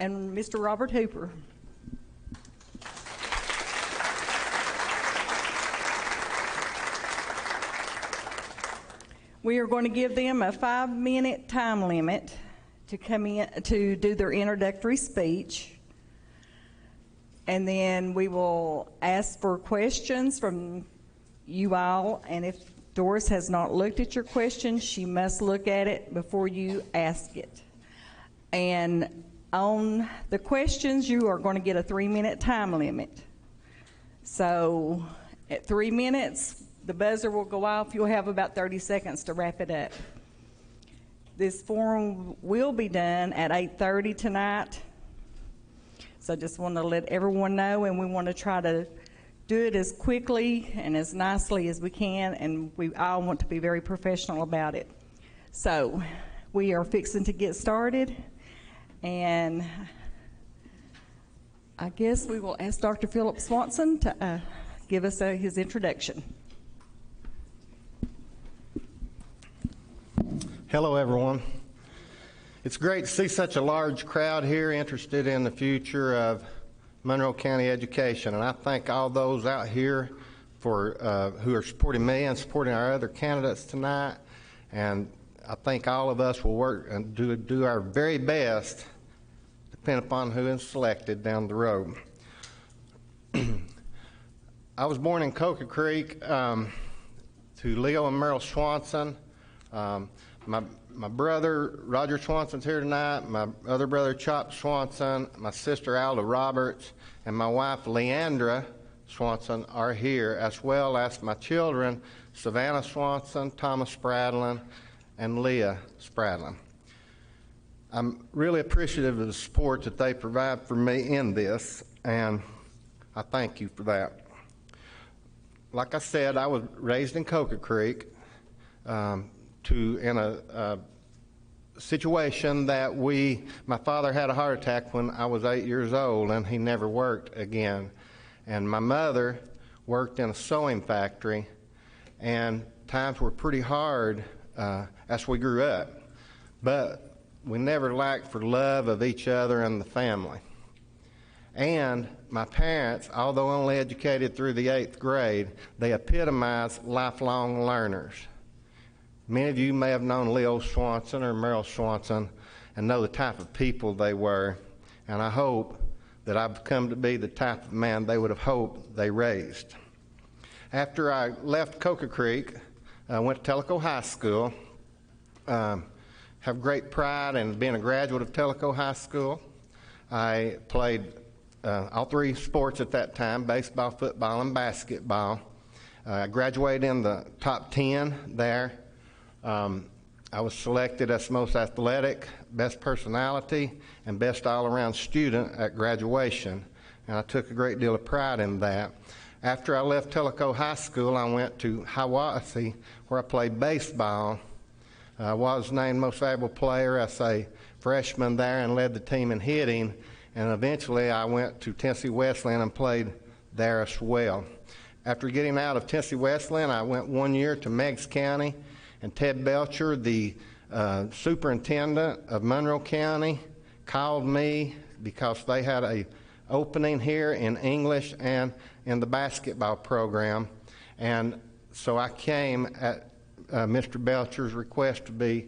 and Mr. Robert Hooper. We are going to give them a 5-minute time limit to come in to do their introductory speech. And then we will ask for questions from you all. And if Doris has not looked at your question, she must look at it before you ask it. And on the questions, you are going to get a 3-minute time limit. So at 3 minutes, the buzzer will go off. You'll have about 30 seconds to wrap it up. This forum will be done at 8:30 tonight. So I just want to let everyone know, and we want to try to do it as quickly and as nicely as we can, and we all want to be very professional about it. So we are fixing to get started, and I guess we will ask Dr. Philip Swanson to give us his introduction. Hello, everyone. It's great to see such a large crowd here interested in the future of Monroe County education, and I thank all those out here for who are supporting me and supporting our other candidates tonight. And I think all of us will work and do our very best, depending upon who is selected down the road. I was born in Coca Creek to Leo and Merle Swanson. My brother, Roger Swanson's here tonight, my other brother, Chop Swanson, my sister, Alda Roberts, and my wife, Leandra Swanson, are here, as well as my children, Savannah Swanson, Thomas Spradlin, and Leah Spradlin. I'm really appreciative of the support that they provide for me in this, and I thank you for that. Like I said, I was raised in Coca Creek, in a situation that my father had a heart attack when I was 8 years old, and he never worked again. And my mother worked in a sewing factory, and times were pretty hard as we grew up. But we never lacked for love of each other and the family. And my parents, although only educated through the 8th grade, they epitomized lifelong learners. Many of you may have known Leo Swanson or Merle Swanson and know the type of people they were, and I hope that I've come to be the type of man they would have hoped they raised. After I left Coca Creek, I went to Tellico High School. Have great pride in being a graduate of Tellico High School. I played all 3 sports at that time, baseball, football, and basketball. I graduated in the top 10 there. I was selected as most athletic, best personality, and best all-around student at graduation, and I took a great deal of pride in that. After I left Tellico High School, I went to Hiawassee, where I played baseball. I was named most valuable player as a freshman there and led the team in hitting, and eventually I went to Tennessee Wesleyan and played there as well. After getting out of Tennessee Wesleyan, I went 1 year to Meigs County, and Ted Belcher, the superintendent of Monroe County, called me because they had an opening here in English and in the basketball program. And so I came at Mr. Belcher's request to be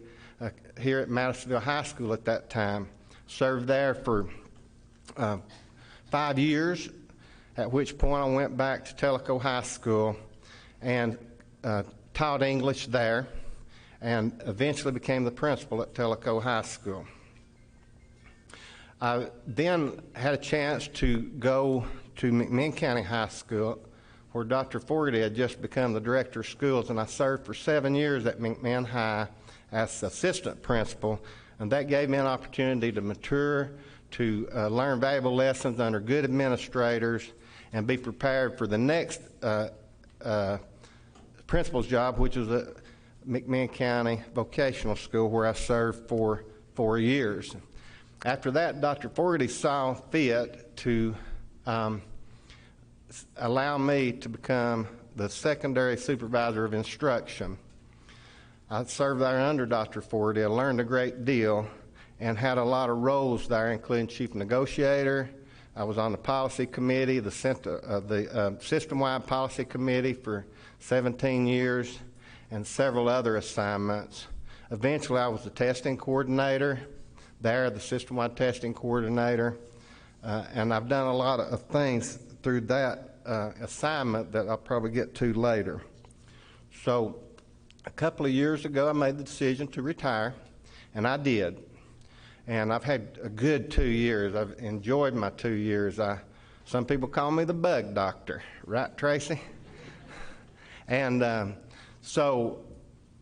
here at Madisonville High School at that time. Served there for 5 years, at which point I went back to Tellico High School and taught English there, and eventually became the principal at Tellico High School. I then had a chance to go to McMinn County High School, where Dr. Fogarty had just become the director of schools, and I served for 7 years at McMinn High as assistant principal, and that gave me an opportunity to mature, to learn valuable lessons under good administrators, and be prepared for the next principal's job, which is a McMinn County Vocational School, where I served for 4 years. After that, Dr. Fogarty saw fit to allow me to become the secondary supervisor of instruction. I served there under Dr. Fogarty. I learned a great deal, and had a lot of roles there, including chief negotiator. I was on the policy committee, the system-wide policy committee for 17 years, and several other assignments. Eventually, I was the testing coordinator there, the system-wide testing coordinator, and I've done a lot of things through that assignment that I'll probably get to later. So a couple of years ago, I made the decision to retire, and I did. And I've had a good 2 years. I've enjoyed my 2 years. Some people call me the bug doctor, right, Tracy? And so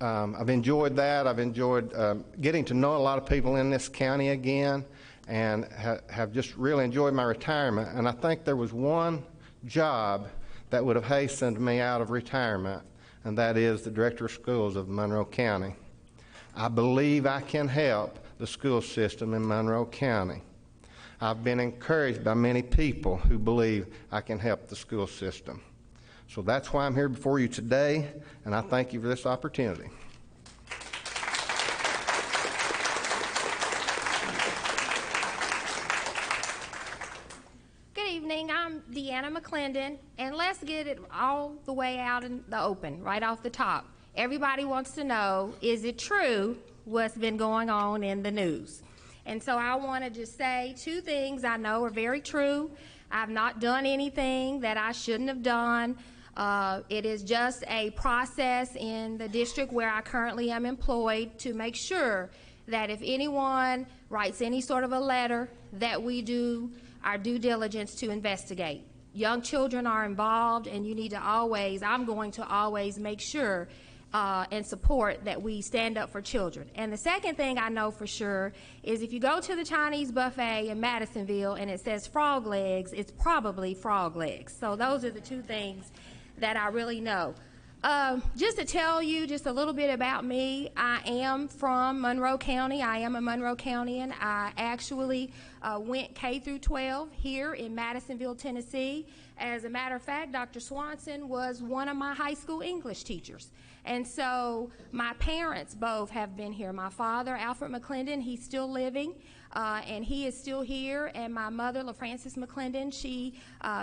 I've enjoyed that. I've enjoyed getting to know a lot of people in this county again, and have just really enjoyed my retirement. And I think there was one job that would have hastened me out of retirement, and that is the Director of Schools of Monroe County. I believe I can help the school system in Monroe County. I've been encouraged by many people who believe I can help the school system. So that's why I'm here before you today, and I thank you for this opportunity. Good evening, I'm Deanna McClendon, and let's get it all the way out in the open, right off the top. Everybody wants to know, is it true what's been going on in the news? And so I want to just say two things I know are very true. I've not done anything that I shouldn't have done. It is just a process in the district where I currently am employed to make sure that if anyone writes any sort of a letter, that we do our due diligence to investigate. Young children are involved, and you need to always, I'm going to always make sure and support that we stand up for children. And the second thing I know for sure is if you go to the Chinese buffet in Madisonville and it says frog legs, it's probably frog legs. So those are the two things that I really know. Just to tell you just a little bit about me, I am from Monroe County. I am a Monroe Countian. I actually went K through 12 here in Madisonville, Tennessee. As a matter of fact, Dr. Swanson was one of my high school English teachers. And so my parents both have been here. My father, Alfred McClendon, he's still living, and he is still here. And my mother, LaFrancis McClendon, she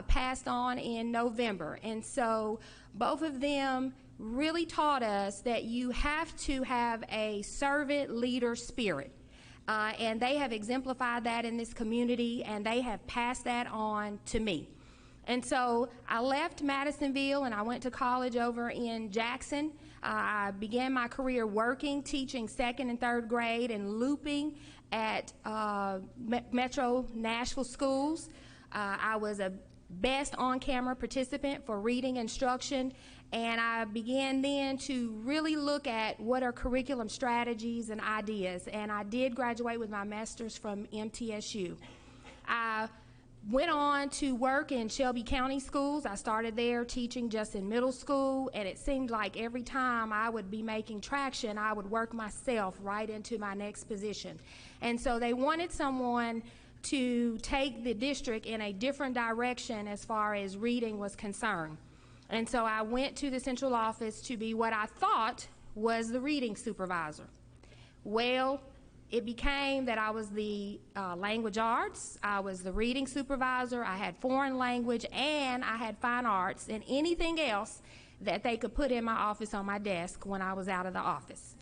passed on in November. And so both of them really taught us that you have to have a servant leader spirit. And they have exemplified that in this community, and they have passed that on to me. And so I left Madisonville and I went to college over in Jackson. I began my career working, teaching second and third grade and looping at Metro Nashville schools. I was a best on-camera participant for reading instruction, and I began then to really look at what are curriculum strategies and ideas, and I did graduate with my master's from MTSU. I went on to work in Shelby County schools. I started there teaching just in middle school, and it seemed like every time I would be making traction, I would work myself right into my next position. And so they wanted someone to take the district in a different direction as far as reading was concerned. And so I went to the central office to be what I thought was the reading supervisor. Well, it became that I was the language arts, I was the reading supervisor, I had foreign language, and I had fine arts, and anything else that they could put in my office on my desk when I was out of the office.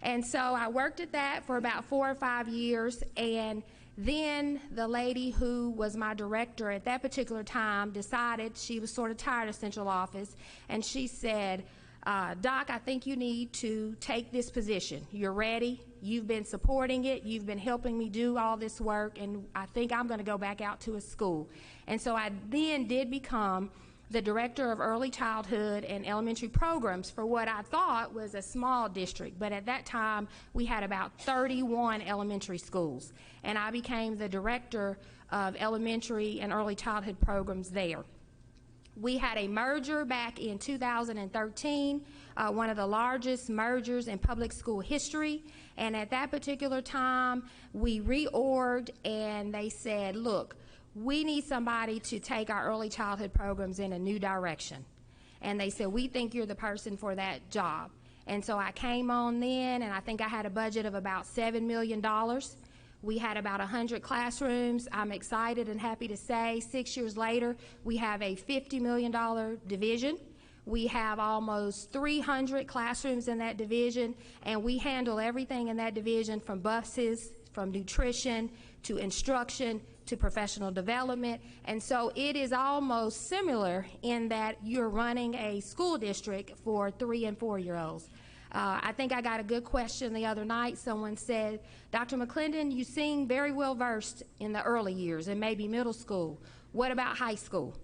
And so I worked at that for about 4 or 5 years, and then the lady who was my director at that particular time decided she was sort of tired of central office, and she said, Doc, I think you need to take this position. You're ready. You've been supporting it. You've been helping me do all this work, and I think I'm going to go back out to a school. And so I then did become the director of early childhood and elementary programs for what I thought was a small district, but at that time we had about 31 elementary schools, and I became the director of elementary and early childhood programs there. We had a merger back in 2013, one of the largest mergers in public school history, and at that particular time we reorged, and they said, look, we need somebody to take our early childhood programs in a new direction. And they said, we think you're the person for that job. And so I came on then, and I think I had a budget of about $7 million. We had about 100 classrooms. I'm excited and happy to say 6 years later, we have a $50 million division. We have almost 300 classrooms in that division, and we handle everything in that division from buses, from nutrition, to instruction, to professional development. And so it is almost similar in that you're running a school district for 3 and 4 year olds. I think I got a good question the other night. Someone said, Dr. McClendon, you seem very well versed in the early years and maybe middle school. What about high school?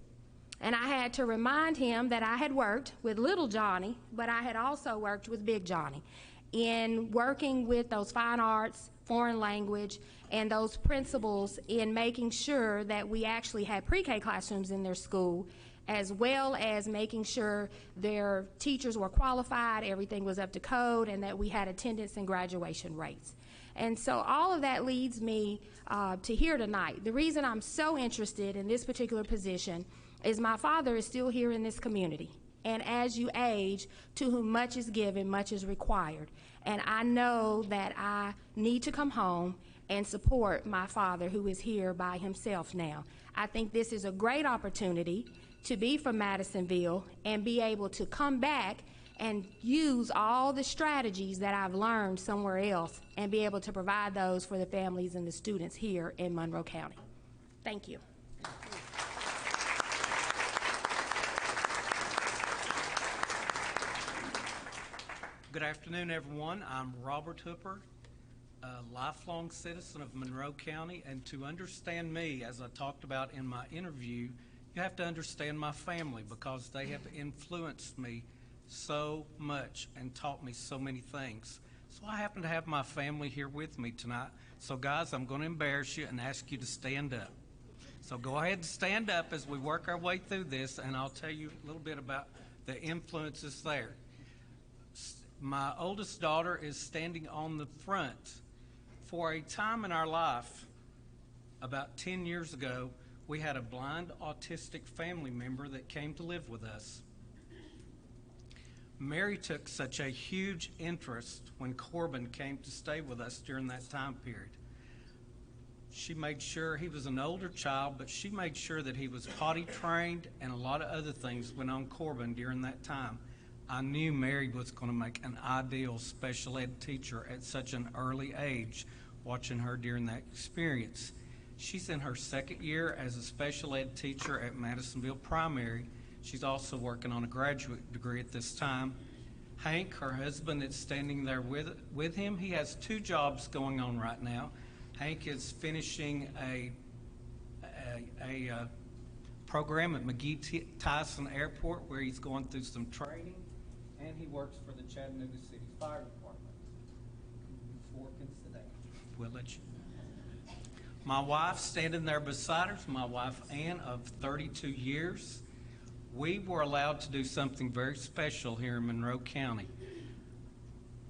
And I had to remind him that I had worked with little Johnny, but I had also worked with big Johnny in working with those fine arts, foreign language, and those principals in making sure that we actually had pre-K classrooms in their school, as well as making sure their teachers were qualified, everything was up to code, and that we had attendance and graduation rates. And so all of that leads me to here tonight. The reason I'm so interested in this particular position is my father is still here in this community. And as you age, to whom much is given, much is required. And I know that I need to come home and support my father, who is here by himself now. I think this is a great opportunity to be from Madisonville and be able to come back and use all the strategies that I've learned somewhere else and be able to provide those for the families and the students here in Monroe County. Thank you. Good afternoon, everyone. I'm Robert Hooper, a lifelong citizen of Monroe County, and to understand me, as I talked about in my interview, you have to understand my family because they have influenced me so much and taught me so many things. So I happen to have my family here with me tonight. So guys, I'm going to embarrass you and ask you to stand up. So go ahead and stand up as we work our way through this, and I'll tell you a little bit about the influences there. My oldest daughter is standing on the front. For a time in our life, about 10 years ago, we had a blind autistic family member that came to live with us. Mary took such a huge interest when Corbin came to stay with us during that time period. She made sure he was an older child, but she made sure that he was potty trained, and a lot of other things went on Corbin during that time. I knew Mary was going to make an ideal special ed teacher at such an early age, watching her during that experience. She's in her second year as a special ed teacher at Madisonville Primary. She's also working on a graduate degree at this time. Hank, her husband, is standing there with him. He has 2 jobs going on right now. Hank is finishing a program at McGee-Tyson Airport where he's going through some training, and he works for the Chattanooga City Fire Department. You 4 can sit down. We'll let you. My wife standing there beside us, my wife Ann of 32 years. We were allowed to do something very special here in Monroe County.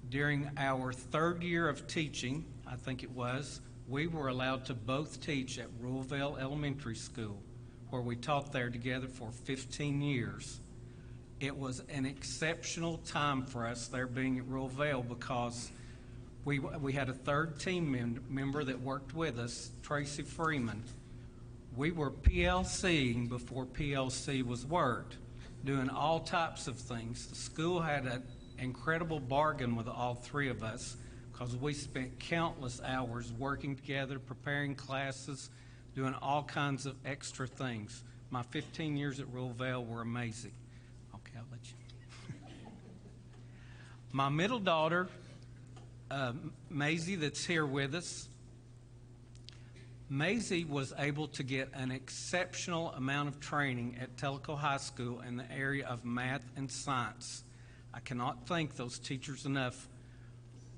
During our 3rd year of teaching, I think it was, we were allowed to both teach at Ruhlville Elementary School, where we taught there together for 15 years. It was an exceptional time for us there being at Ruhlville because we had a 3rd team member that worked with us, Tracy Freeman. We were PLCing before PLC was worked, doing all types of things. The school had an incredible bargain with all 3 of us because we spent countless hours working together, preparing classes, doing all kinds of extra things. My 15 years at Ruhlville were amazing. Okay, I'll let you. My middle daughter, Maisie, that's here with us. Maisie was able to get an exceptional amount of training at Tellico High School in the area of math and science. I cannot thank those teachers enough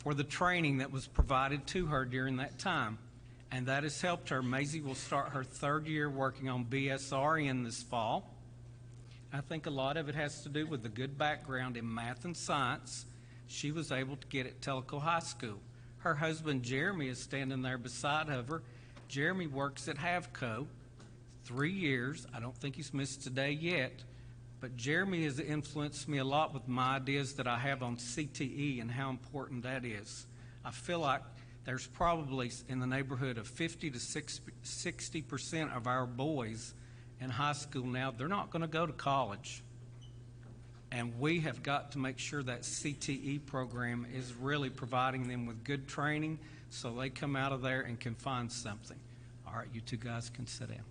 for the training that was provided to her during that time, and that has helped her. Maisie will start her 3rd year working on BSRN this fall. I think a lot of it has to do with the good background in math and science she was able to get at Tellico High School. Her husband, Jeremy, is standing there beside of her. Jeremy works at Havco, 3 years. I don't think he's missed a day yet, but Jeremy has influenced me a lot with my ideas that I have on CTE and how important that is. I feel like there's probably in the neighborhood of 50 to 60% of our boys in high school now, they're not going to go to college. And we have got to make sure that CTE program is really providing them with good training so they come out of there and can find something. All right, you two guys can sit down.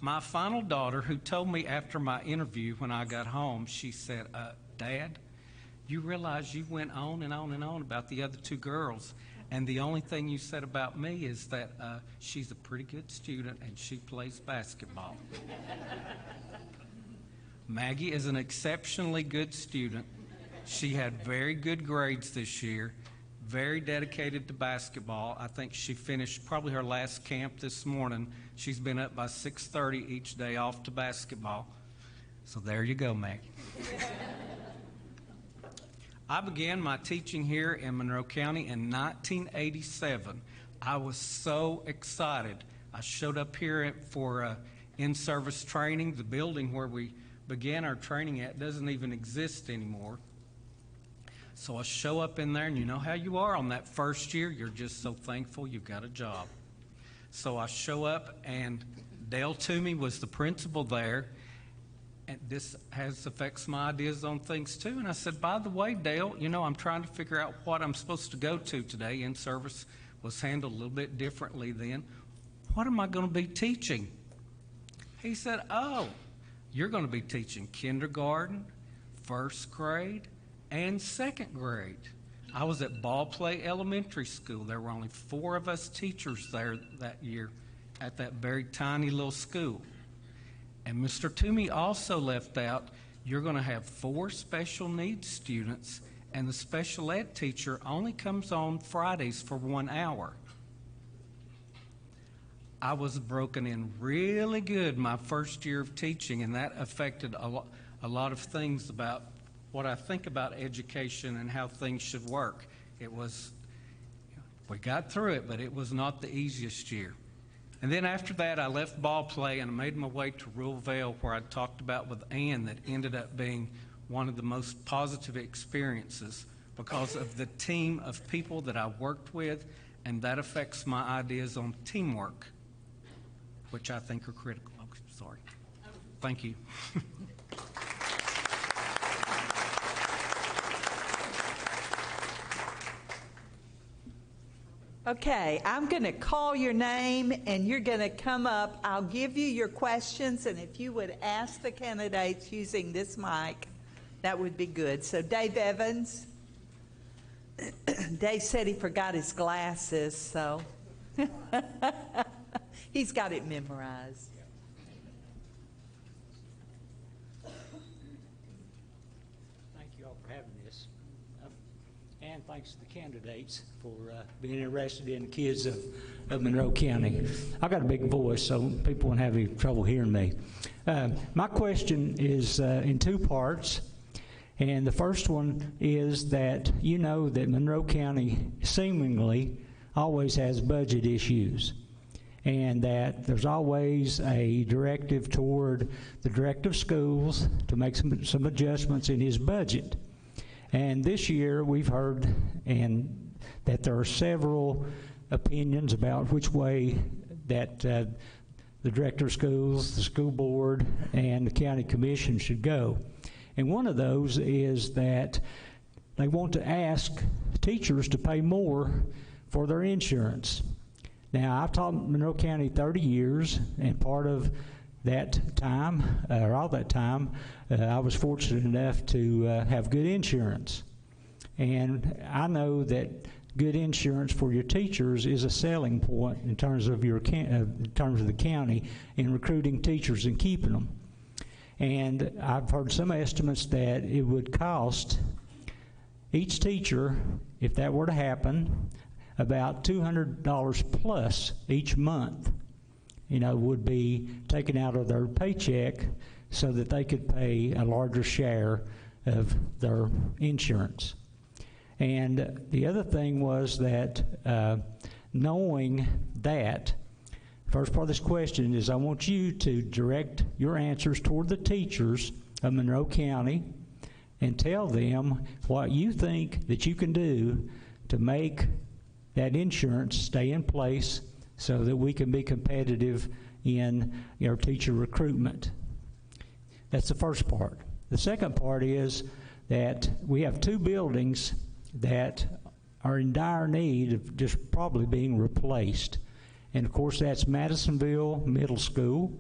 My final daughter, who told me after my interview when I got home, she said, Dad, you realize you went on and on and on about the other two girls, and the only thing you said about me is that she's a pretty good student and she plays basketball. Maggie is an exceptionally good student. She had very good grades this year, very dedicated to basketball. I think she finished probably her last camp this morning. She's been up by 6:30 each day off to basketball. So there you go, Maggie. I began my teaching here in Monroe County in 1987. I was so excited. I showed up here for in-service training. The building where we began our training at doesn't even exist anymore. So I show up in there, and you know how you are on that first year. You're just so thankful you've got a job. So I show up, and Dale Toomey was the principal there. And this affects my ideas on things too. And I said, by the way, Dale, you know, I'm trying to figure out what I'm supposed to go to today. In-service was handled a little bit differently then. What am I going to be teaching? He said, oh, you're going to be teaching kindergarten, first grade, and second grade. I was at Ball Play Elementary School. There were only 4 of us teachers there that year at that very tiny little school. And Mr. Toomey also left out, you're going to have 4 special needs students, and the special ed teacher only comes on Fridays for 1 hour. I was broken in really good my first year of teaching, and that affected a lot of things about what I think about education and how things should work. We got through it, but it was not the easiest year. And then after that, I left Ball Play and I made my way to Rural Vale, where I talked about with Ann that ended up being one of the most positive experiences because of the team of people that I worked with, and that affects my ideas on teamwork, which I think are critical. Oh, sorry. Thank you. Okay, I'm going to call your name and you're going to come up. I'll give you your questions, and if you would ask the candidates using this mic, that would be good. So Dave Evans. Dave said he forgot his glasses, so he's got it memorized. Thank you all for having this. And thanks to the candidates for being interested in the kids of Monroe County. I've got a big voice, so people won't have any trouble hearing me. My question is in 2 parts. And the first one is that you know that Monroe County seemingly always has budget issues, and that there's always a directive toward the director of schools to make some adjustments in his budget. And this year we've heard that there are several opinions about which way that the director of schools, the school board, and the county commission should go. And one of those is that they want to ask teachers to pay more for their insurance. Now, I've taught Monroe County 30 years, and part of that time, or all that time, I was fortunate enough to have good insurance. And I know that good insurance for your teachers is a selling point in terms of the county in recruiting teachers and keeping them. And I've heard some estimates that it would cost each teacher, if that were to happen, about $200 plus each month, would be taken out of their paycheck so that they could pay a larger share of their insurance. And the other thing was that knowing that, first part of this question is I want you to direct your answers toward the teachers of Monroe County and tell them what you think that you can do to make that insurance stay in place so that we can be competitive in our teacher recruitment. That's the first part. The second part is that we have 2 buildings that are in dire need of just probably being replaced. And of course, that's Madisonville Middle School